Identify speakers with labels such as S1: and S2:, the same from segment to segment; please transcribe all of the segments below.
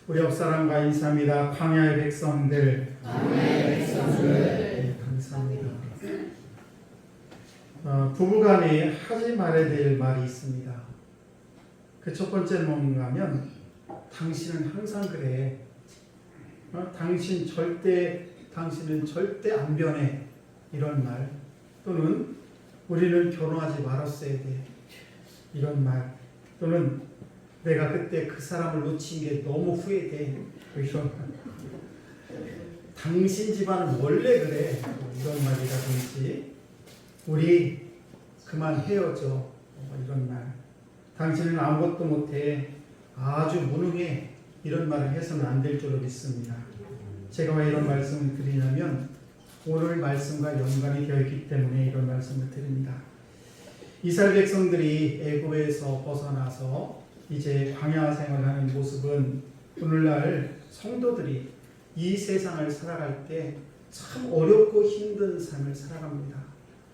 S1: 우리 옆사람과 인사합니다. 광야의 백성들. 네, 감사합니다. 부부간에 하지 말아야 될 말이 있습니다. 그 첫 번째는 뭔가 하면 당신은 항상 그래. 당신은 절대 안 변해. 이런 말. 또는 우리는 결혼하지 말았어야 돼. 이런 말. 또는 내가 그때 그 사람을 놓친 게 너무 후회돼. 이런 말. 당신 집안은 원래 그래. 이런 말이라든지 우리 그만 헤어져. 이런 말. 당신은 아무것도 못해. 아주 무능해. 이런 말을 해서는 안 될 줄로 믿습니다. 제가 왜 이런 말씀을 드리냐면 오늘 말씀과 연관이 되어 있기 때문에 이런 말씀을 드립니다. 이스라엘 백성들이 애굽에서 벗어나서 이제 광야 생활하는 모습은 오늘날 성도들이 이 세상을 살아갈 때 참 어렵고 힘든 삶을 살아갑니다.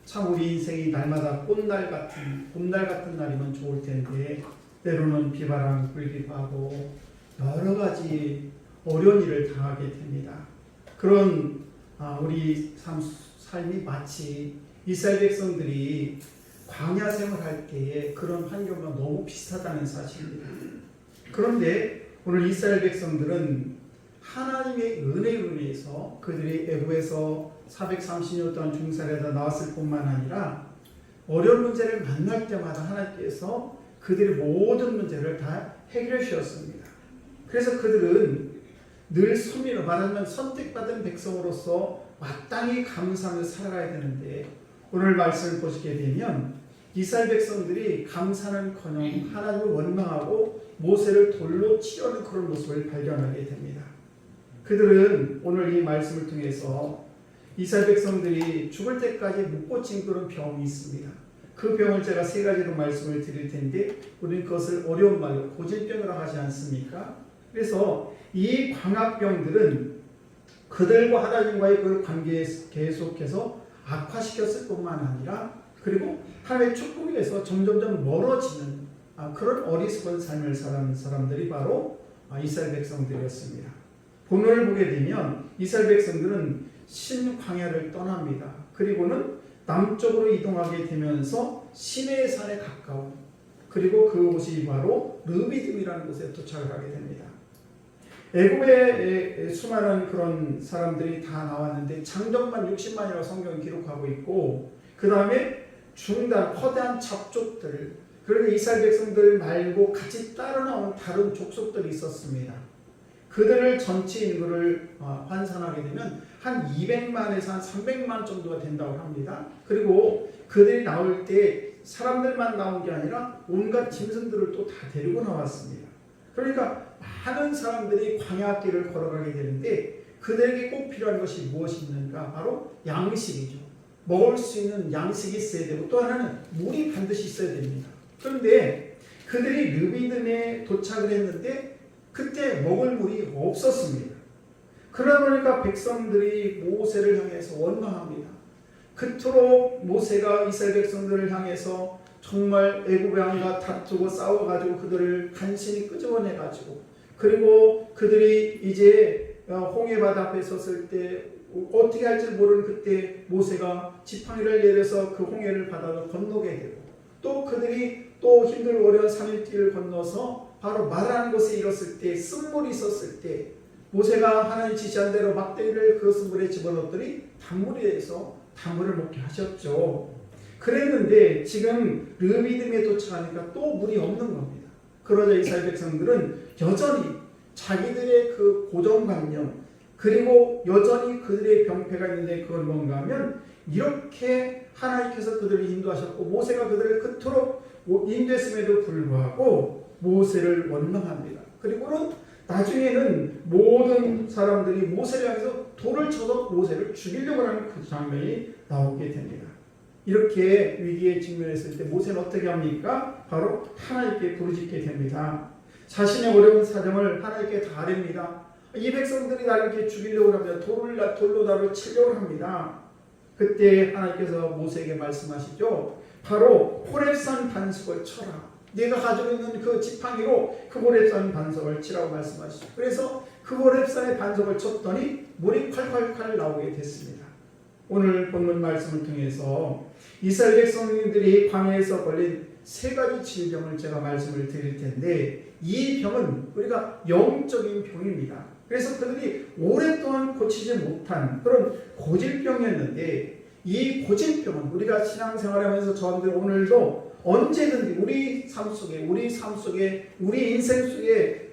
S1: 참 우리 인생이 날마다 봄날 같은 날이면 좋을 텐데 때로는 비바람 불기도 하고 여러 가지 어려운 일을 당하게 됩니다. 그런 우리 삶이 마치 이스라엘 백성들이 광야 생활할 때에 그런 환경과 너무 비슷하다는 사실입니다. 그런데 오늘 이스라엘 백성들은 하나님의 은혜에 의해서 그들이 애굽에서 430년 동안 중살에다 나왔을 뿐만 아니라 어려운 문제를 만날 때마다 하나님께서 그들의 모든 문제를 다 해결해 주셨습니다. 그래서 그들은 늘 선민으로 말하면 선택받은 백성으로서 마땅히 감사하며 살아가야 되는데 오늘 말씀을 보시게 되면 이스라엘 백성들이 감사는커녕 하나님을 원망하고 모세를 돌로 치려는 그런 모습을 발견하게 됩니다. 그들은 오늘 이 말씀을 통해서 이스라엘 백성들이 죽을 때까지 못 고친 그런 병이 있습니다. 그 병을 제가 세 가지로 말씀을 드릴 텐데 우리는 그것을 어려운 말로 고질병이라고 하지 않습니까? 그래서 이 광합병들은 그들과 하나님과의 그 관계에 계속해서 악화시켰을 뿐만 아니라 그리고 하나님의 축복에서 점점점 멀어지는 그런 어리석은 삶을 사는 사람들이 바로 이스라엘 백성들이었습니다. 본문을 보게 되면 이스라엘 백성들은 신광야를 떠납니다. 그리고는 남쪽으로 이동하게 되면서 시내의 산에 가까운 그리고 그곳이 바로 르비딤이라는 곳에 도착을 하게 됩니다. 애굽에 수많은 그런 사람들이 다 나왔는데 장정만 60만이라고 성경은 기록하고 있고 그 다음에 중단 커다란 잡족들 그런데 이스라엘 백성들 말고 같이 따로 나온 다른 족속들이 있었습니다. 그들을 전체 인구를 환산하게 되면 한 200만에서 한 300만 정도가 된다고 합니다. 그리고 그들이 나올 때 사람들만 나온 게 아니라 온갖 짐승들을 또 다 데리고 나왔습니다. 그러니까 많은 사람들이 광야길을 걸어가게 되는데 그들에게 꼭 필요한 것이 무엇이 있는가? 바로 양식이죠. 먹을 수 있는 양식이 있어야 되고 또 하나는 물이 반드시 있어야 됩니다. 그런데 그들이 르비딤에 도착을 했는데 그때 먹을 물이 없었습니다. 그러다 보니까 백성들이 모세를 향해서 원망합니다. 그토록 모세가 이스라엘 백성들을 향해서 정말 애굽 왕과 다투고 싸워가지고 그들을 간신히 끄집어내가지고 그리고 그들이 이제 홍해바다 앞에 섰을 때 어떻게 할지 모르는 그때 모세가 지팡이를 내려서 그 홍해를 바다로 건너게 되고 또 그들이 또 힘들고 어려운 3일길을 건너서 바로 마라는 곳에 이뤘을 때 쓴물이 있었을 때 모세가 하나님 지시한 대로 막대기를 그 쓴물에 집어넣었더니 단물이 돼서 단물을 먹게 하셨죠. 그랬는데 지금 르비딤에 도착하니까 또 물이 없는 겁니다. 그러자 이스라엘 백성들은 여전히 자기들의 그 고정관념 그리고 여전히 그들의 병폐가 있는데 그건 뭔가 하면 이렇게 하나님께서 그들을 인도하셨고 모세가 그들을 그토록 인도했음에도 불구하고 모세를 원망합니다. 그리고는 나중에는 모든 사람들이 모세를 향해서 돌을 쳐서 모세를 죽이려고 하는 그 장면이 나오게 됩니다. 이렇게 위기에 직면했을 때 모세는 어떻게 합니까? 바로 하나님께 부르짖게 됩니다. 자신의 어려운 사정을 하나님께 다 아뢰입니다. 이 백성들이 나를 이렇게 죽이려고 합니다. 돌로 나를 치려고 합니다. 그때 하나님께서 모세에게 말씀하시죠. 바로 호렙산 반석을 쳐라. 네가 가지고 있는 그 지팡이로 그 고렙산 반석을 치라고 말씀하시죠. 그래서 그 고렙산의 반석을 쳤더니 물이 콸콸콸 나오게 됐습니다. 오늘 본문 말씀을 통해서 이스라엘 백성들이 광야에서 걸린 세 가지 질병을 제가 말씀을 드릴 텐데, 이 병은 우리가 영적인 병입니다. 그래서 그들이 오랫동안 고치지 못한 그런 고질병이었는데, 이 고질병은 우리가 신앙생활하면서 저한테 오늘도 언제든지 우리 삶 속에 우리 인생 속에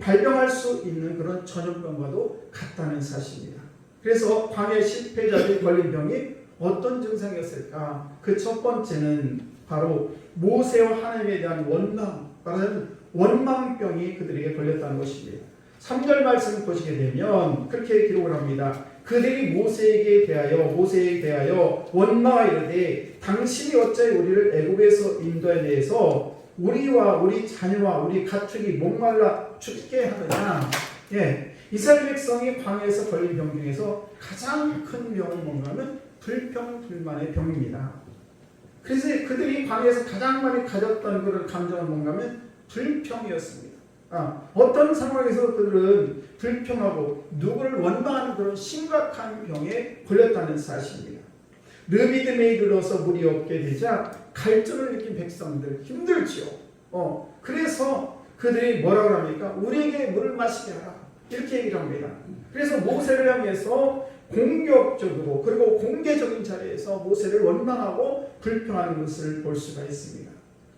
S1: 발병할 수 있는 그런 전염병과도 같다는 사실입니다. 그래서 광야 실패자들이 걸린 병이 어떤 증상이었을까? 그 첫 번째는 바로 모세와 하나님에 대한 원망, 말하자면 원망병이 그들에게 걸렸다는 것입니다. 3절 말씀을 보시게 되면 그렇게 기록을 합니다. 그들이 모세에게 대하여 원망하 이르되 당신이 어찌하여 우리를 애굽에서 인도해내서 우리와 우리 자녀와 우리 가축이 목말라 죽게 하느냐. 이스라엘 백성이 광야에서 걸린 병 중에서 가장 큰 병은 뭔가 하면 불평불만의 병입니다. 그래서 그들이 광야에서 가장 많이 가졌던 그런 감정은 뭔가 하면 불평이었습니다. 어떤 상황에서 그들은 불평하고 누구를 원망하는 그런 심각한 병에 걸렸다는 사실입니다. 르비딤에 이르러서 물이 없게 되자 갈증을 느낀 백성들 힘들지요. 그래서 그들이 뭐라고 합니까? 우리에게 물을 마시게 하라. 이렇게 얘기를 합니다. 그래서 모세를 향해서 공격적으로 그리고 공개적인 자리에서 모세를 원망하고 불평하는 것을 볼 수가 있습니다.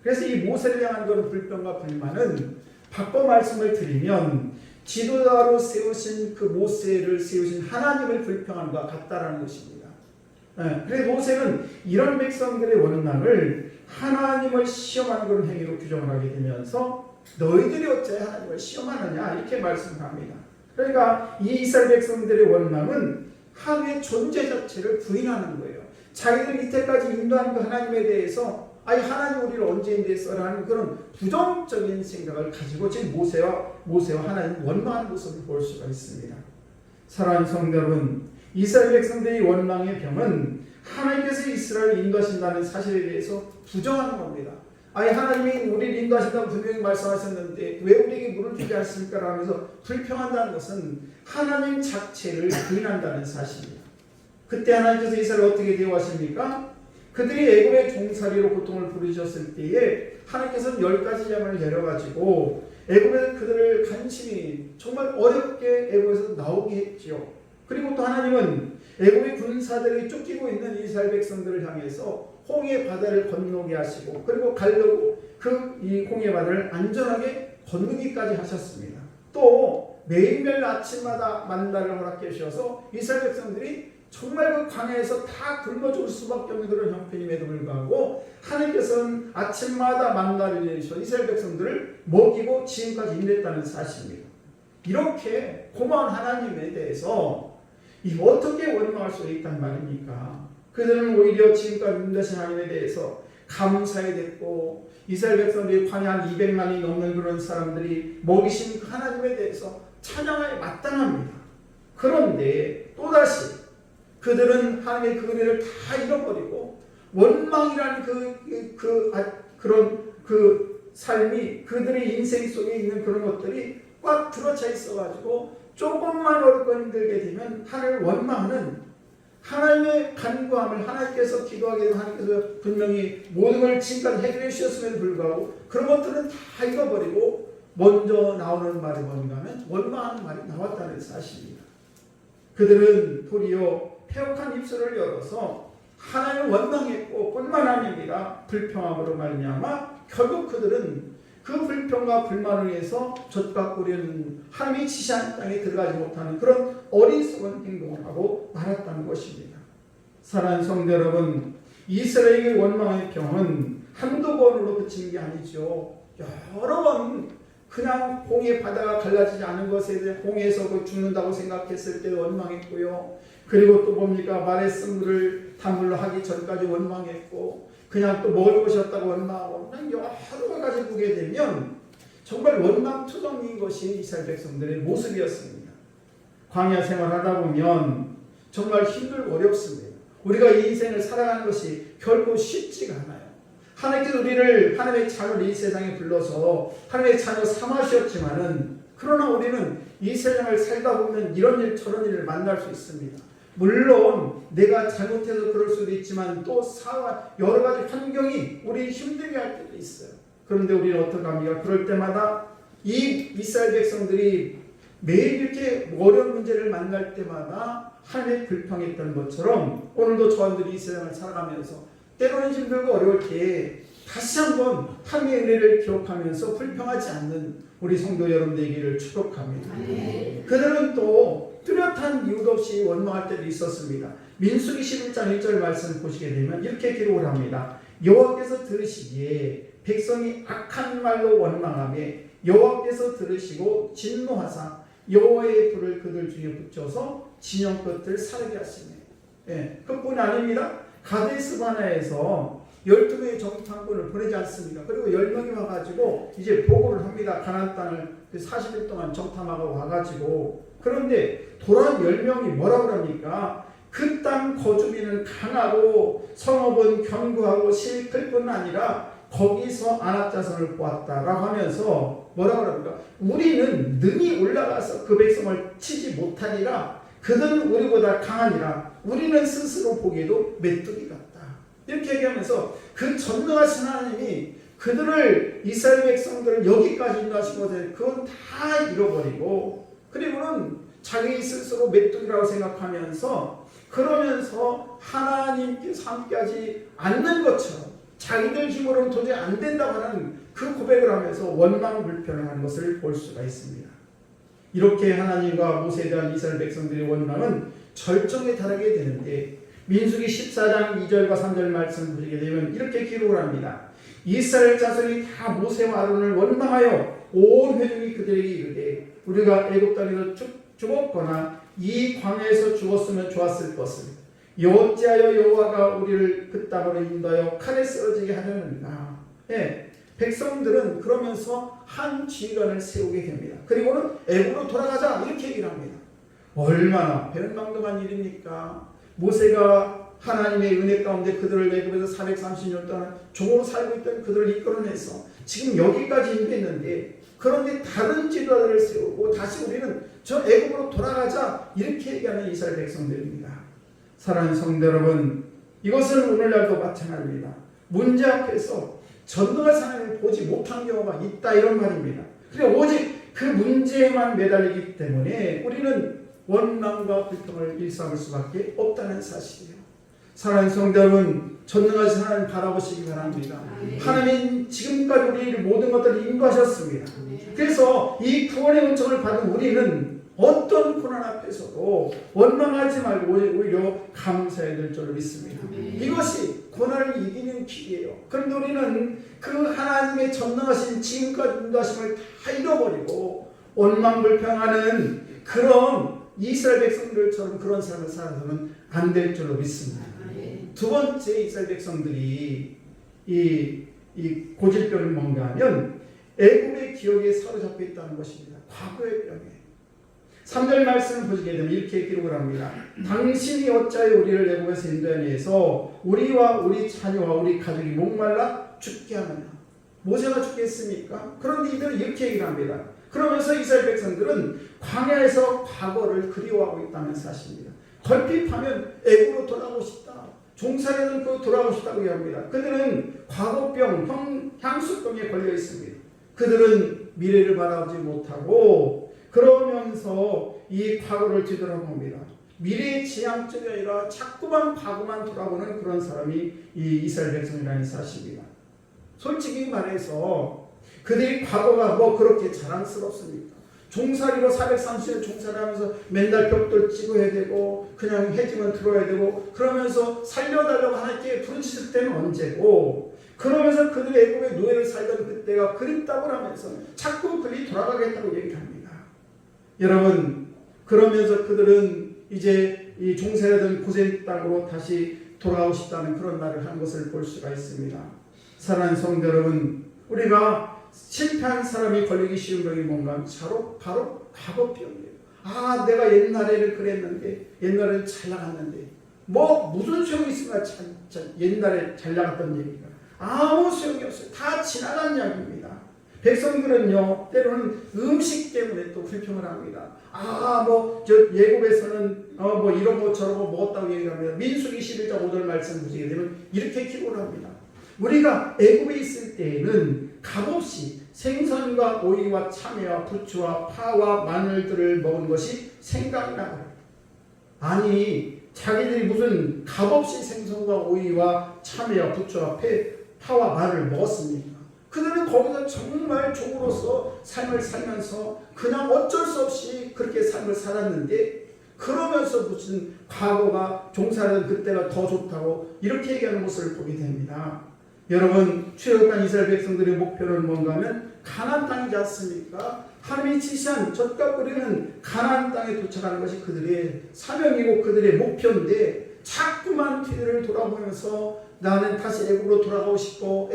S1: 그래서 이 모세를 향한 그런 불평과 불만은 바꿔 말씀을 드리면 지도자로 세우신 그 모세를 세우신 하나님을 불평하는 것과 같다라는 것입니다. 그래서 모세는 이런 백성들의 원망을 하나님을 시험하는 그런 행위로 규정을 하게 되면서 너희들이 어째 하나님을 시험하느냐 이렇게 말씀을 합니다. 그러니까 이 이스라엘 백성들의 원망은 하나님의 존재 자체를 부인하는 거예요. 자기들 이때까지 인도한 그 하나님에 대해서 하나님 우리를 언제 인도했어라는 그런 부정적인 생각을 가지고 지금 모세와 하나님 원망하는 모습을 볼 수가 있습니다. 사랑하는 성도 여러분, 이스라엘 백성들의 원망의 병은 하나님께서 이스라엘을 인도하신다는 사실에 대해서 부정하는 겁니다. 하나님이 우리를 인도하신다고 분명히 말씀하셨는데 왜 우리에게 물을 주지 않습니까? 라면서 불평한다는 것은 하나님 자체를 부인한다는 사실입니다. 그때 하나님께서 이스라엘을 어떻게 대우하십니까? 그들이 애굽의 종살이로 고통을 부르셨을 때에 하나님께서는 10가지 재앙을 내려가지고 애굽에서 그들을 간신히 정말 어렵게 애굽에서 나오게 했지요. 그리고 또 하나님은 애굽의 군사들이 쫓기고 있는 이스라엘 백성들을 향해서 홍해 바다를 건너게 하시고 그리고 가려고 이 홍해 바다를 안전하게 건너기까지 하셨습니다. 또 매일매일 아침마다 만나를 허락해 주셔서 이스라엘 백성들이 정말 그 광야에서 다 굶어 죽을 수밖에 없는 그런 형편임에도 불구하고 하나님께서는 아침마다 만나를 내리셔서 이스라엘 백성들을 먹이고 지금까지 인도했다는 사실입니다. 이렇게 고마운 하나님에 대해서 어떻게 원망할 수 있단 말입니까? 그들은 오히려 지금까지 인도하신 하나님에 대해서 감사해야 됐고 이스라엘 백성들이 광야 한 200만이 넘는 그런 사람들이 먹이신 그 하나님에 대해서 찬양에 마땅합니다. 그런데 또다시 그들은 하나님의 그 은혜를 다 잃어버리고 원망이라는 그런 삶이 그들의 인생 속에 있는 그런 것들이 꽉 들어차 있어가지고 조금만 어렵고 힘들게 되면 하나님을 원망하는 하나님의 간구함을 하나님께서 기도하게 되면 하나님께서 분명히 모든 걸 지금까지 해결해 주셨음에도 불구하고 그런 것들은 다 잃어버리고 먼저 나오는 말이 뭔가 하면 원망하는 말이 나왔다는 사실입니다. 그들은 도리어 폐역한 입술을 열어서 하나님을 원망했고 뿐만 아닙니다. 불평함으로 말미암아 결국 그들은 그 불평과 불만을 위해서 젖과 꿀이는 하나님이 지시한 땅에 들어가지 못하는 그런 어리석은 행동을 하고 말았다는 것입니다. 사랑하는 성도 여러분, 이스라엘의 원망의 병은 한두 번으로 그치는 게 아니죠. 여러 번 그냥 홍해 바다가 갈라지지 않은 것에 대해 홍해에서 죽는다고 생각했을 때 원망했고요. 그리고 또 뭡니까? 말에 쓴 물을 단물로 하기 전까지 원망했고 그냥 또 먹을 것이 없다고 원망하고 그냥 여러 가지 보게 되면 정말 원망투성인 것이 이스라엘 백성들의 모습이었습니다. 광야 생활하다 보면 정말 힘들고 어렵습니다. 우리가 이 인생을 살아가는 것이 결코 쉽지가 않아요. 하나님께서 우리를 하나님의 자녀를 이 세상에 불러서 하나님의 자녀 삼으셨지만은 그러나 우리는 이 세상을 살다 보면 이런 일 저런 일을 만날 수 있습니다. 물론 내가 잘못해서 그럴 수도 있지만 또 여러 가지 환경이 우리 힘들게 할 때도 있어요. 그런데 우리는 어떻게 합니까? 그럴 때마다 이 이스라엘 백성들이 매일 이렇게 어려운 문제를 만날 때마다 하나님의 불평했던 것처럼 오늘도 저한들이 이 세상을 살아가면서 때로는 힘들고 어려울 때 다시 한번 하나님의 은혜를 기억하면서 불평하지 않는 우리 성도 여러분들 되기를 축복합니다. 그들은 또 뚜렷한 이유도 없이 원망할 때도 있었습니다. 민수기 11장 1절 말씀 보시게 되면 이렇게 기록을 합니다. 여호와께서 들으시기에 백성이 악한 말로 원망하며 여호와께서 들으시고 진노하사 여호와의 불을 그들 중에 붙여서 진영 끝을 사르게 하시네. 그뿐이 아닙니다. 가데스 바네아에서 12명의 정탐꾼을 보내지 않습니까? 그리고 10명이 와가지고 이제 보고를 합니다. 가나안 땅을 40일 동안 정탐하고 와가지고 그런데 돌아온 10명이 뭐라고 합니까? 그 땅 거주민은 강하고 성읍은 견고하고 실클 뿐 아니라 거기서 안압자손을 보았다라고 하면서 뭐라고 합니까? 우리는 능히 올라가서 그 백성을 치지 못하니라 그들은 우리보다 강하니라 우리는 스스로 보기에도 메뚜기 같다. 이렇게 얘기하면서 그 전능하신 하나님이 그들을 이스라엘 백성들을 여기까지 인도하신 것을 그건 다 잃어버리고 그리고는 자기 스스로 메뚜기라고 생각하면서 그러면서 하나님께서 함께하지 않는 것처럼 자기들 힘으로는 도저히 안 된다고 하는 그 고백을 하면서 원망 불평을 하는 것을 볼 수가 있습니다. 이렇게 하나님과 모세에 대한 이스라엘 백성들의 원망은 절정에 달하게 되는데 민수기 14장 2절과 3절 말씀 보시게 되면 이렇게 기록을 합니다. 이스라엘 자손이 다 모세와 아론을 원망하여 온 회중이 그들에게 이르되 우리가 애굽 땅에서 죽었거나 이 광야에서 죽었으면 좋았을 것을 어찌하여 여호와가 우리를 그 땅으로 인도하여 칼에 쓰러지게 하려는가. 백성들은 그러면서 한 지휘관을 세우게 됩니다. 그리고는 애굽으로 돌아가자 이렇게 얘기를 합니다. 얼마나 배은망덕한 일입니까? 모세가 하나님의 은혜 가운데 그들을 애굽에서 430년 동안 종으로 살고 있던 그들을 이끌어내서 지금 여기까지 인도했는데 그런데 다른 지도자들을 세우고 다시 우리는 저 애굽으로 돌아가자 이렇게 얘기하는 이스라엘 백성들입니다. 사랑하는 성도 여러분, 이것은 오늘날도 마찬가지입니다. 문제 앞에서 전능한 하나님을 보지 못한 경우가 있다 이런 말입니다. 그러니까 오직 그 문제에만 매달리기 때문에 우리는 원망과 불평을 일삼을 수밖에 없다는 사실이에요. 사랑하는 성도 여러분, 전능하신 하나님 바라보시기 바랍니다. 하나님 지금까지 우리를 모든 것들을 인도하셨습니다. 그래서 이 구원의 은총을 받은 우리는 어떤 고난 앞에서도 원망하지 말고 오히려 감사해야 될 줄을 믿습니다. 이것이 고난을 이기는 길이에요. 그런데 우리는 그 하나님의 전능하신 지금까지 인도하심을 다 잃어버리고 원망불평하는 그런 이스라엘 백성들처럼 그런 삶을 살아서는 안 될 줄로 믿습니다. 두 번째 이스라엘 백성들이 이 고질병이 뭔가 하면 애굽의 기억에 사로잡혀 있다는 것입니다. 과거의 병에. 3절 말씀을 보시게 되면 이렇게 기록을 합니다. 당신이 어찌하여 우리를 애굽에서 인도하여내서 우리와 우리 자녀와 우리 가족이 목말라 죽게 하느냐. 모세가 죽겠습니까? 그런데 이들은 이렇게 얘기를 합니다. 그러면서 이스라엘 백성들은 광야에서 과거를 그리워하고 있다는 사실입니다. 걸핏하면 애굽으로 돌아가고 싶다. 종살이는 그 돌아가고 싶다고 얘기합니다. 그들은 과거병, 향수병에 걸려 있습니다. 그들은 미래를 바라보지 못하고 그러면서 이 과거를 뒤돌아봅니다. 미래의 지향적이 아니라 자꾸만 과거만 돌아보는 그런 사람이 이 이스라엘 백성이라는 사실입니다. 솔직히 말해서 그들이 과거가 뭐 그렇게 자랑스럽습니까? 종살이로 430년 종살이하면서 맨날 벽돌 찍어야 되고 그냥 해지면 들어야 되고 그러면서 살려달라고 하나님께 부르짖을 때는 언제고 그러면서 그들이 애굽의 노예를 살던 그때가 그립다고 하면서 자꾸 그들이 돌아가겠다고 얘기합니다. 여러분 그러면서 그들은 이제 이 종살이하던 고센 땅으로 다시 돌아가고 싶다는 그런 말을 한 것을 볼 수가 있습니다. 사랑하는 성도 여러분, 우리가 실패한 사람이 걸리기 쉬운 병이 뭔가 바로 과거병이에요. 아, 내가 옛날에는 그랬는데, 옛날에는 잘 나갔는데, 뭐 무슨 소용이 있으면 옛날에 잘 나갔던 얘기가. 아무 소용이 없어요. 다 지나간 이야기입니다. 백성들은요, 때로는 음식 때문에 또 불평을 합니다. 예굽에서는 이런 거 저런 거 먹었다고 얘기합니다. 민수기 11장 5절 말씀 보시게 되면 이렇게 기고를 합니다. 우리가 애굽에 있을 때에는 값없이 생선과 오이와 참외와 부추와 파와 마늘들을 먹은 것이 생각나요. 아니, 자기들이 무슨 값없이 생선과 오이와 참외와 부추와 파와 마늘을 먹었습니까? 그들은 거기서 정말 종으로서 삶을 살면서 그냥 어쩔 수 없이 그렇게 삶을 살았는데, 그러면서 무슨 과거가 종살이던 그때가 더 좋다고 이렇게 얘기하는 모습을 보게 됩니다. 여러분, 출애굽한 이스라엘 백성들의 목표는 뭔가 하면 가나안 땅이지 않습니까? 하나님이 지시한 젖과 꿀이는 가나안 땅에 도착하는 것이 그들의 사명이고 그들의 목표인데, 자꾸만 뒤를 돌아보면서 나는 다시 애굽으로 돌아가고 싶고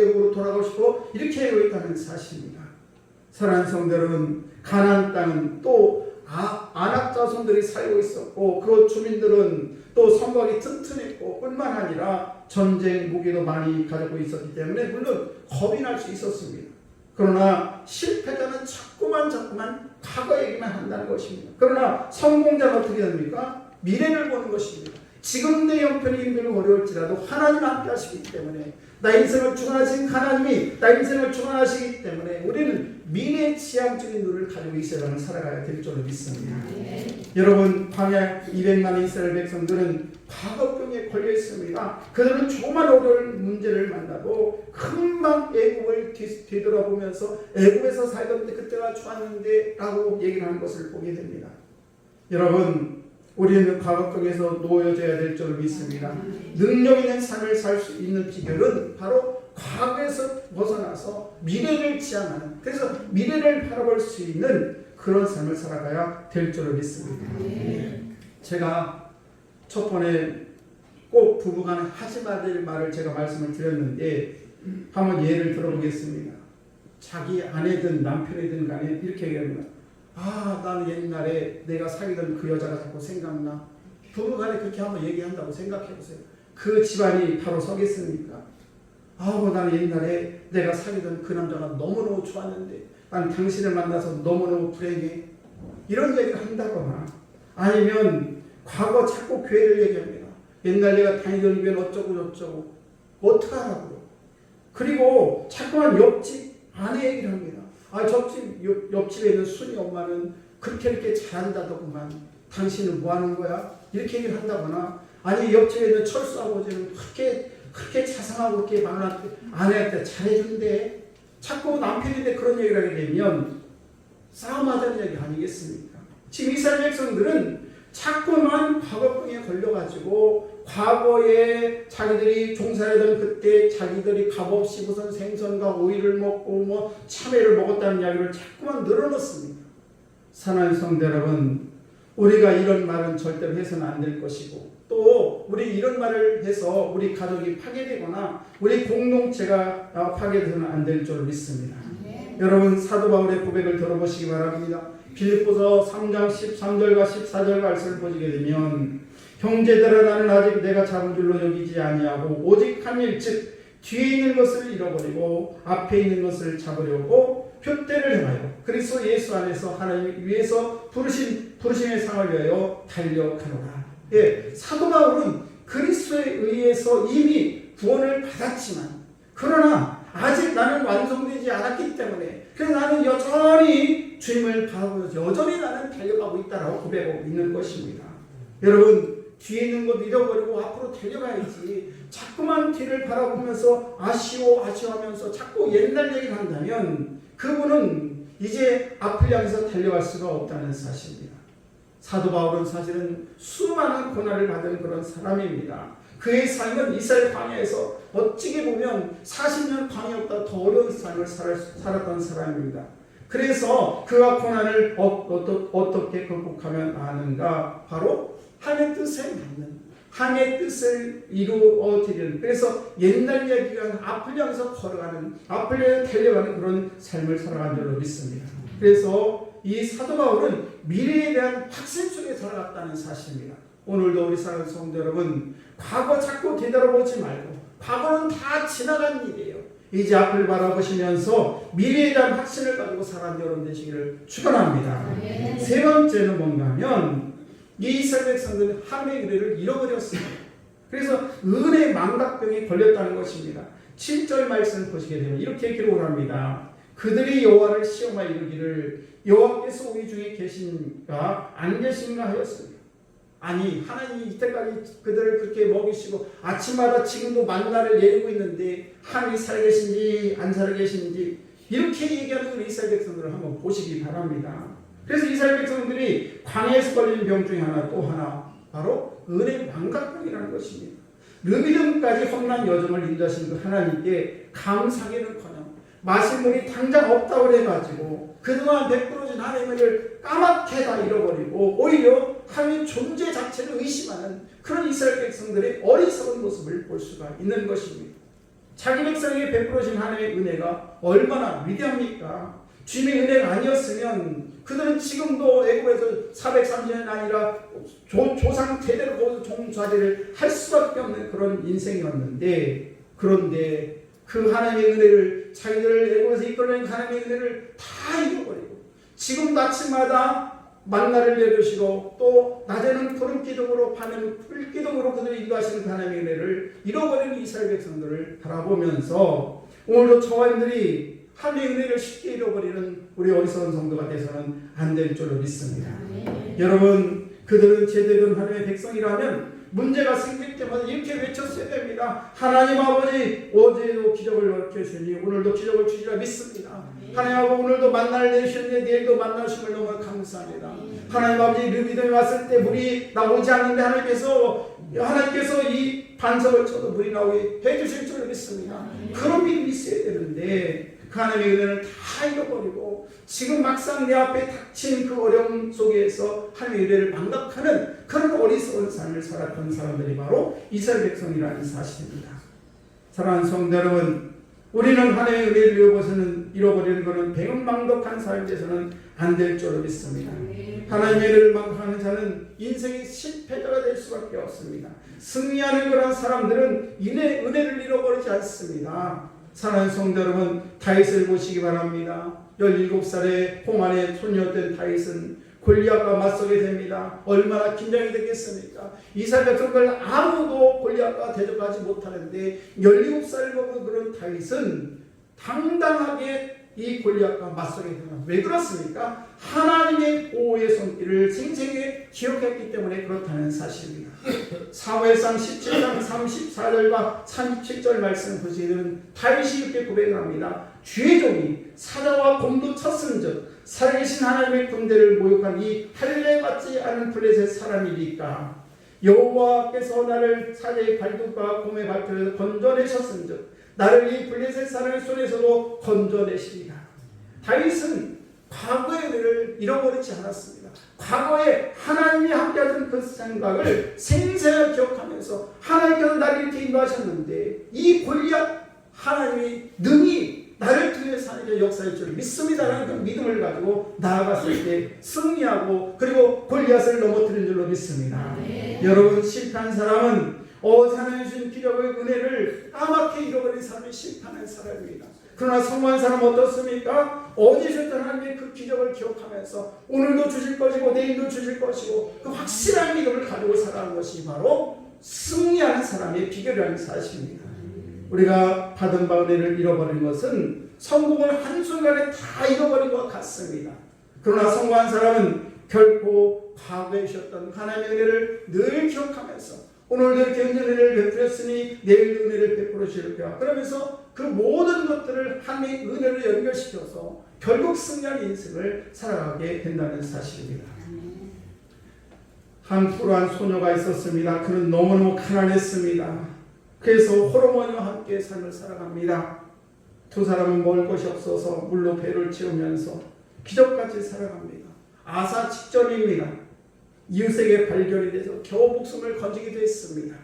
S1: 이렇게 하고 있다는 사실입니다. 사랑하는 성도 여러분, 가나안 땅은 또 아낙 자손들이 살고 있었고, 그 주민들은 또 성곽이 튼튼했고, 뿐만 아니라 전쟁 무기도 많이 가지고 있었기 때문에 물론 겁이 날 수 있었습니다. 그러나 실패자는 자꾸만 과거 얘기만 한다는 것입니다. 그러나 성공자는 어떻게 됩니까? 미래를 보는 것입니다. 지금 내 형편이 힘들고 어려울지라도 하나님 함께 하시기 때문에, 나의 인생을 주관하신 하나님이 나의 인생을 주관하시기 때문에 우리는 미래 지향적인 눈을 가지고 이 세상을 살아가야 될 줄로 믿습니다. 여러분, 광야 200만 이스라엘 백성들은 과거병에 걸려 있습니다. 그들은 조그만 어려울 문제를 만나도 금방 애굽을 뒤돌아보면서 애굽에서 살던 때 그때가 좋았는데 라고 얘기를 하는 것을 보게 됩니다. 여러분, 우리는 과거병에서 놓여져야 될 줄로 믿습니다. 능력 있는 삶을 살 수 있는 비결은 바로 과거에서 벗어나서 미래를 지향하는, 그래서 미래를 바라볼 수 있는 그런 삶을 살아가야 될 줄로 믿습니다. 제가 첫 번에 꼭 부부간에 하지 말을 말을 제가 말씀을 드렸는데, 한번 예를 들어보겠습니다. 자기 아내든 남편이든 간에 이렇게 얘기합니다. 나는 옛날에 내가 사귀던 그 여자가 자꾸 생각나. 부부간에 그렇게 한번 얘기한다고 생각해보세요. 그 집안이 바로 서겠습니까? 나는 옛날에 내가 사귀던 그 남자가 너무너무 좋았는데 난 당신을 만나서 너무너무 불행해. 이런 얘기를 한다거나, 아니면 과거 자꾸 교회를 얘기합니다. 옛날 내가 다니던 교회는 어쩌고 저쩌고 어떡하라고요. 그리고 자꾸만 옆집 아내 얘기를 합니다. 옆집에 있는 순이 엄마는 그렇게 잘한다더구만. 당신은 뭐 하는 거야? 이렇게 얘기를 한다거나, 아니 옆집에 있는 철수 아버지는 그렇게 자상하고 그렇게 아내한테 잘해준대. 자꾸 남편인데 그런 얘기를 하게 되면 싸움하자는 얘기 아니겠습니까? 지금 이스라엘 백성들은 자꾸만 과거병에 걸려가지고 과거에 자기들이 종살이던 그때 자기들이 값없이 무슨 생선과 오이를 먹고 참외를 먹었다는 이야기를 자꾸만 늘어놓습니다. 사랑하는 성도 여러분, 우리가 이런 말은 절대로 해서는 안 될 것이고, 또 우리 이런 말을 해서 우리 가족이 파괴되거나 우리 공동체가 파괴되서는 안 될 줄 믿습니다. 여러분, 사도 바울의 고백을 들어보시기 바랍니다. 빌립보서 3장 13절과 14절 말씀을 보시게 되면, 형제들아, 나는 아직 내가 잡은 줄로 여기지 아니하고 오직 한 일, 즉 뒤에 있는 것을 잃어버리고 앞에 있는 것을 잡으려고 표대를 향하여 그리스도 예수 안에서 하나님 위에서 부르심의 상을 위하여 달려가노라. 사도 바울은 그리스도에 의해서 이미 구원을 받았지만, 그러나 아직 나는 완성되지 않았기 때문에, 그래서 나는 여전히 주님을 바라보면서 여전히 나는 달려가고 있다라고 고백하고 있는 것입니다. 여러분, 뒤에 있는 것 잃어버리고 앞으로 달려가야지. 자꾸만 뒤를 바라보면서 아쉬워하면서 자꾸 옛날 얘기를 한다면 그분은 이제 앞을 향해서 달려갈 수가 없다는 사실입니다. 사도 바울은 사실은 수많은 고난을 받은 그런 사람입니다. 그의 삶은 이스라엘 광야에서 어찌게 보면 40년 광야보다 더 어려운 삶을 살았던 사람입니다. 그래서 그가 고난을 어떻게 극복하면 아는가? 바로 하나님의 뜻에 맞는, 하나님의 뜻을 이루어드리는, 그래서 옛날 이야기가 앞을 향해서 걸어가는, 앞을 향해 달려가는 그런 삶을 살아간 줄로 믿습니다. 그래서 이 사도 바울은 미래에 대한 확신 속에 살아갔다는 사실입니다. 오늘도 우리 사랑하는 성도 여러분, 과거 자꾸 되돌아보지 말고, 과거는 다 지나간 일이에요. 이제 앞을 바라보시면서 미래에 대한 확신을 가지고 살아가는 여러분 되시기를 축원합니다. 세 번째는 뭔가 하면 이 이스라엘 백성들은 하나님의 은혜를 잃어버렸습니다. 그래서 은혜 망각병에 걸렸다는 것입니다. 7절 말씀을 보시게 되면 이렇게 기록을 합니다. 그들이 여호와를 시험하여 이르기를 여호와께서 우리 중에 계신가 안 계신가 하였습니다. 아니 하나님이 이때까지 그들을 그렇게 먹이시고 아침마다 지금도 만나를 내리고 있는데 하나님이 살아계신지 안 살아계신지 이렇게 얘기하는 우리 이스라엘 백성들을 한번 보시기 바랍니다. 그래서 이스라엘 백성들이 광야에서 걸리는 병 중에 하나 또 하나 바로 은혜 망각병이라는 것입니다. 르비딤까지 험난 여정을 인도하신 그 하나님께 감사하기는커녕 마실 물이 당장 없다고 해가지고 그동안 베풀어진 하나님을 까맣게 다 잃어버리고 오히려 하나님의 존재 자체를 의심하는 그런 이스라엘 백성들의 어리석은 모습을 볼 수가 있는 것입니다. 자기 백성에게 베풀어진 하나님의 은혜가 얼마나 위대합니까? 주님의 은혜가 아니었으면 그들은 지금도 애굽에서 430년 아니라 조상 대대로 거기서 종자리를 할 수밖에 없는 그런 인생이었는데 그런데 그 하나님의 은혜를 자기들을 애굽에서 이끌어낸 하나님의 은혜를 다 잃어버리고 지금도 아침마다 만나를 내려주시고 또 낮에는 푸른 기둥으로 밤에는 풀 기둥으로 그들을 인도하시는 하나님의 은혜를 잃어버리는 이스라엘 백성들을 바라보면서 오늘도 저와 여러분들이 하나님의 은혜를 쉽게 잃어버리는 우리 어리석은 성도가 돼서는 안 될 줄로 믿습니다. 여러분 그들은 제대로 하나님의 백성이라면 문제가 생길 때마다 이렇게 외쳤어야 됩니다. 하나님 아버지 어제도 기적을 일으켜주시니 오늘도 기적을 주시라 믿습니다. 하나님 아버지 오늘도 만나를 내주셨는데 내일도 만나심을 너무 감사합니다. 하나님 아버지 르비딤에 왔을 때 물이 나오지 않는데 하나님께서 이 반석을 쳐도 물이 나오게 해주실 줄 믿습니다. 그런 믿음이 있어야 되는데 그 하나님의 은혜를 다 잃어버리고 지금 막상 내 앞에 닥친 그 어려움 속에서 하나님의 은혜를 망각하는 그런 어리석은 삶을 살았던 사람들이 바로 이스라엘 백성이라는 사실입니다. 사랑하는 성도 여러분, 우리는 하나님의 은혜를 잃어버리는 것은 배은망덕한 삶에 대해서는 안 될 줄로 믿습니다. 하나님의 은혜를 망각하는 자는 인생의 실패자가 될 수밖에 없습니다. 승리하는 그런 사람들은 은혜를 잃어버리지 않습니다. 사랑하는 성도 여러분, 다윗을 보시기 바랍니다. 17살의 홍안의 소녀였던 다윗은 골리앗과 맞서게 됩니다. 얼마나 긴장이 됐겠습니까? 이스라엘 백성들 아무도 골리앗과 대적하지 못하는데 17살 먹은 그런 다윗은 당당하게 이 골리앗과 맞서게 됩니다. 왜 그렇습니까? 하나님의 보호의 손길을 생생히 기억했기 때문에 그렇다는 사실입니다. 사무엘상 17장 34절과 37절 말씀을 보시게 되면 다윗이 이렇게 고백을 합니다. 주의 종이 사자와 곰도 쳤은즉 살아계신 하나님의 군대를 모욕한 이 할례받지 않은 블레셋 사람이니까 여호와께서 나를 사자의 발톱과 곰의 발톱에서 건져내셨은즉 나를 이 블레셋 사람의 손에서도 건져내시리라. 다윗은 과거의 은혜를 잃어버리지 않았습니다. 과거에 하나님이 함께하던 그 생각을 생생하게 기억하면서 하나님께서 나를 이렇게 인도하셨는데 이 골리앗 하나님이 능히 나를 통해서 하나님의 역사일 줄 믿습니다라는 그 믿음을 가지고 나아갔을 때 승리하고 그리고 골리앗을 넘어뜨린 줄로 믿습니다. 여러분 실패한 사람은 하나님 주신 기적의 은혜를 까맣게 잃어버린 사람이 실패하는 사람입니다. 그러나 성공한 사람은 어떻습니까? 어제 주셨던 하나님의 그 기적을 기억하면서 오늘도 주실 것이고 내일도 주실 것이고 그 확실한 믿음을 가지고 살아가는 것이 바로 승리하는 사람의 비결이라는 사실입니다. 우리가 받은 바 은혜를 잃어버린 것은 성공을 한순간에 다 잃어버린 것 같습니다. 그러나 성공한 사람은 결코 과거에 주셨던 하나님의 은혜를 늘 기억하면서 오늘도 이렇게 은혜를 베풀었으니 내일도 은혜를 베풀어 주실 거야. 그러면서 그 모든 것들을 하나님의 은혜로 연결시켜서 결국 승리하는 인생을 살아가게 된다는 사실입니다. 한 불우한 소녀가 있었습니다. 그는 너무너무 가난했습니다. 그래서 호르몬이와 함께 삶을 살아갑니다. 두 사람은 먹을 것이 없어서 물로 배를 채우면서 기적같이 살아갑니다. 아사 직전입니다. 이웃에게 발견이 돼서 겨우 목숨을 건지기도 했습니다.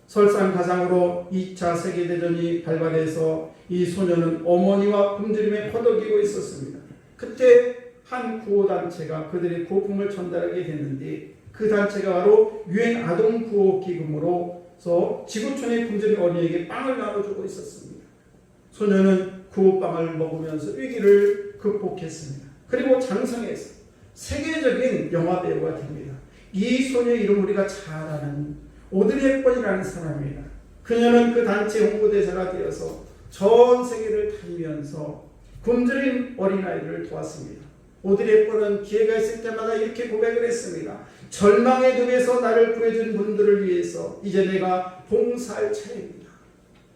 S1: 설상가상으로 2차 세계대전이 발발해서 이 소녀는 어머니와 굶주림에 허덕이고 있었습니다. 그때 한 구호단체가 그들의 구호품을 전달하게 됐는데 그 단체가 바로 유엔 아동구호기금으로서 지구촌의 굶주린 어린이에게 빵을 나눠주고 있었습니다. 소녀는 구호빵을 먹으면서 위기를 극복했습니다. 그리고 장성해서 세계적인 영화배우가 됩니다. 이 소녀 이름 우리가 잘 아는 오드리 헵번이라는 사람입니다. 그녀는 그 단체 홍보대사가 되어서 전 세계를 다니면서 굶주린 어린아이들을 도왔습니다. 오드리 헵번은 기회가 있을 때마다 이렇게 고백을 했습니다. 절망의 늪에서 나를 구해준 분들을 위해서 이제 내가 봉사할 차례입니다.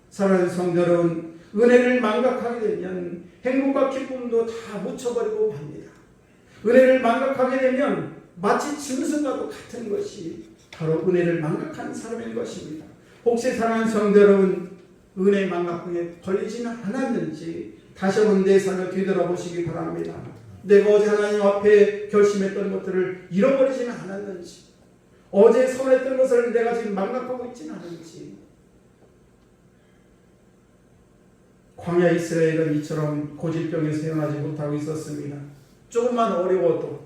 S1: 사랑하는 성도 여러분, 은혜를 망각하게 되면 행복과 기쁨도 다 묻혀버리고 맙니다. 은혜를 망각하게 되면 마치 짐승과도 같은 것이 바로 은혜를 망각하는 사람인 것입니다. 혹시 사랑하는 성도 여러분, 은혜 망각에 걸리지는 않았는지 다시 한번 내 삶을 뒤돌아보시기 바랍니다. 내가 어제 하나님 앞에 결심했던 것들을 잃어버리지는 않았는지, 어제 선했던 것을 내가 지금 망각하고 있지는 않은지. 광야 이스라엘은 이처럼 고질병에서 헤어나지 못하고 있었습니다. 조금만 어려워도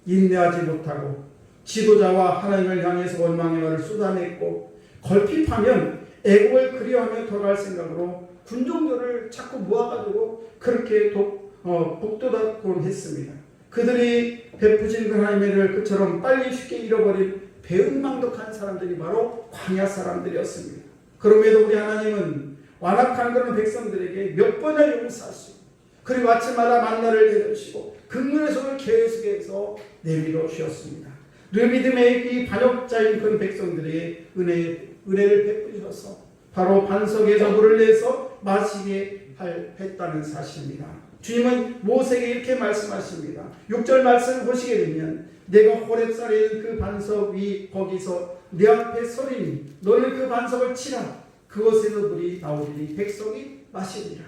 S1: 인내하지 못하고 지도자와 하나님을 향해서 원망의 말을 쏟아냈고, 걸핏하면 애국을 그리워하며 돌아갈 생각으로 군종들을 자꾸 모아가지고 그렇게 북돋았곤 했습니다. 그들이 베푸신 그 하나님의 은혜를 그처럼 빨리 쉽게 잃어버린 배은망덕한 사람들이 바로 광야 사람들이었습니다. 그럼에도 우리 하나님은 완악한 그런 백성들에게 몇 번을 용서하시고, 그리고 아침마다 만나를 내려주시고 긍휼의 손을 계속해서 내밀어 주셨습니다. 르비딤의 이 반역자인 그 백성들에게 은혜를 베푸셔서 바로 반석에서 물을 내서 마시게 했다는 사실입니다. 주님은 모세에게 이렇게 말씀하십니다. 6절 말씀을 보시게 되면 내가 호렙산에 있는 그 반석 위 거기서 내 앞에 서리니 너는 그 반석을 치라. 그것에서 물이 나오리니 백성이 마시리라.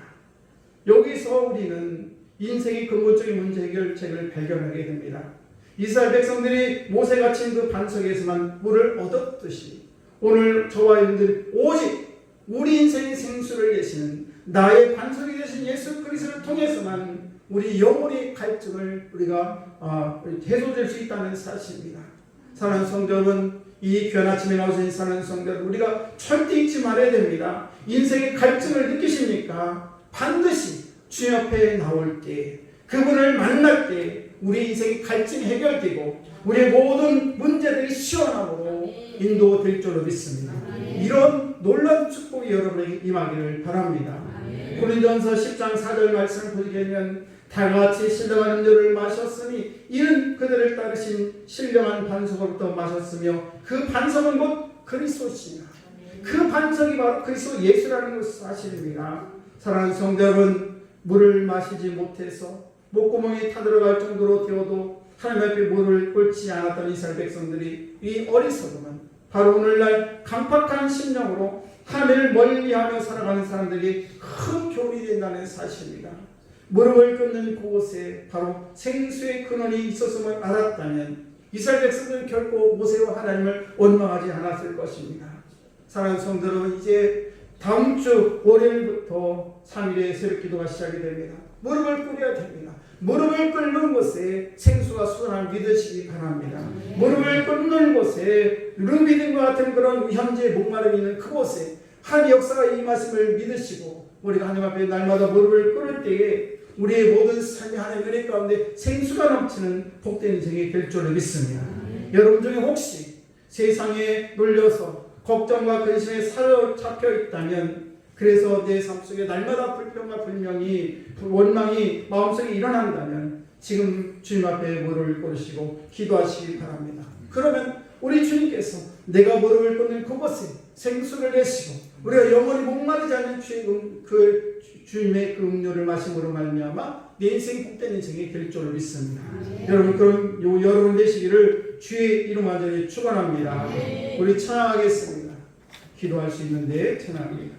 S1: 여기서 우리는 인생의 근본적인 문제 해결책을 발견하게 됩니다. 이스라엘 백성들이 모세가 친 그 반석에서만 물을 얻었듯이 오늘 저와 여러분들이 오직 우리 인생의 생수를 계시는 나의 반석이 되신 예수 그리스도를 통해서만 우리 영혼의 갈증을 우리가 해소될 수 있다는 사실입니다. 사랑하는 성도 여러분, 이 귀한 아침에 나오신 사랑하는 성도 여러분, 우리가 절대 잊지 말아야 됩니다. 인생의 갈증을 느끼십니까? 반드시 주님 앞에 나올 때, 그분을 만날 때 우리 인생의 갈증이 해결되고 우리의 모든 문제들이 시원함으로 인도될 줄로 믿습니다. 이런 놀라운 축복이 여러분에게 임하기를 바랍니다. 고린도전서 10장 4절 말씀을 보게 되면 다같이 신령한 음료를 마셨으니 이는 그들을 따르신 신령한 반석으로부터 마셨으며 그 반석은 곧 그리스도시니라. 그 반석이 바로 그리스도 예수라는 것을 사실입니다. 사랑하는 성도 여러분, 물을 마시지 못해서 목구멍이 타들어갈 정도로 되어도 하나님 앞에 물을 끓지 않았던 이스라엘 백성들이 이 어리석음은 바로 오늘날 강팍한 심령으로 하나님을 멀리하며 살아가는 사람들이 큰 교훈이 된다는 사실입니다. 무릎을 꿇는 그곳에 바로 생수의 근원이 있었음을 알았다면 이스라엘 백성들은 결코 모세와 하나님을 원망하지 않았을 것입니다. 사랑하는 성도 여러분, 이제 다음 주 월요일부터 3일에 새벽 기도가 시작이 됩니다. 무릎을 꿇어야 됩니다. 무릎을 꿇는 곳에 생수가 솟아날 믿으시기 바랍니다. 무릎을 꿇는 곳에 르비딤과 같은 그런 현재의 목마름이 있는 그곳에 하나님의 역사가 임하심을 믿으시고 우리가 하나님 앞에 날마다 무릎을 꿇을 때에 우리의 모든 삶이 하나님의 은혜 가운데 생수가 넘치는 복된 인생이 될 줄을 믿습니다. 여러분 중에 혹시 세상에 눌려서 걱정과 근심에 사로잡혀 있다면, 그래서 내 삶 속에 날마다 불평과 불명이 원망이 마음속에 일어난다면 지금 주님 앞에 무릎을 꿇으시고 기도하시기 바랍니다. 그러면 우리 주님께서 내가 무릎을 꿇는 그곳에 생수를 내시고 우리가 영원히 목마르지 않는 주님의 그 음료를 마심으로 말미암아 내 인생이 복된 인생이 될 줄을 믿습니다. 여러분, 그럼 여러분 되시기를 주의 이름 완전히 축원합니다. 우리 찬양하겠습니다. 기도할 수 있는데 찬양합니다.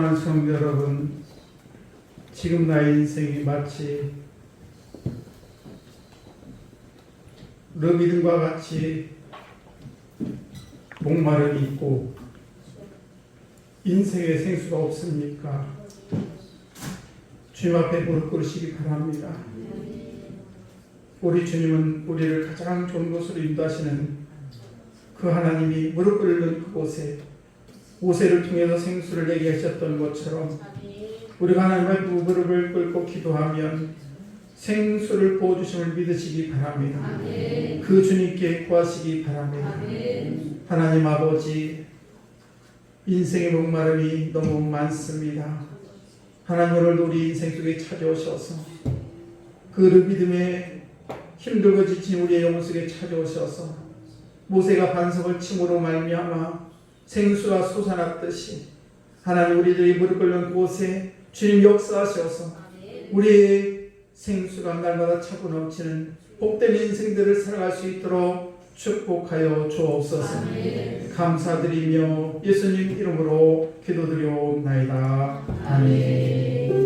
S1: 사랑하는 성도 여러분, 지금 나의 인생이 마치 르비듬과 같이 목마름이 있고 인생에 생수가 없습니까? 주님 앞에 무릎 꿇으시기 바랍니다. 우리 주님은 우리를 가장 좋은 곳으로 인도하시는 그 하나님이 무릎 꿇는 그곳에 모세를 통해서 생수를 내게 하셨던 것처럼 우리가 하나님 앞에 무릎을 꿇고 기도하면 생수를 부어주심을 믿으시기 바랍니다. 그 주님께 구하시기 바랍니다. 하나님 아버지, 인생의 목마름이 너무 많습니다. 하나님 오늘 우리 인생 속에 찾아오셔서 그 믿음에 힘들고 지친 우리의 영혼 속에 찾아오셔서 모세가 반석을 침으로 말미암아 생수가 솟아났듯이 하나님 우리들이 무릎 꿇는 곳에 주님 역사하셔서 우리의 생수가 날마다 차고 넘치는 복된 인생들을 살아갈 수 있도록 축복하여 주옵소서. 감사드리며 예수님 이름으로 기도드려옵나이다. 아멘.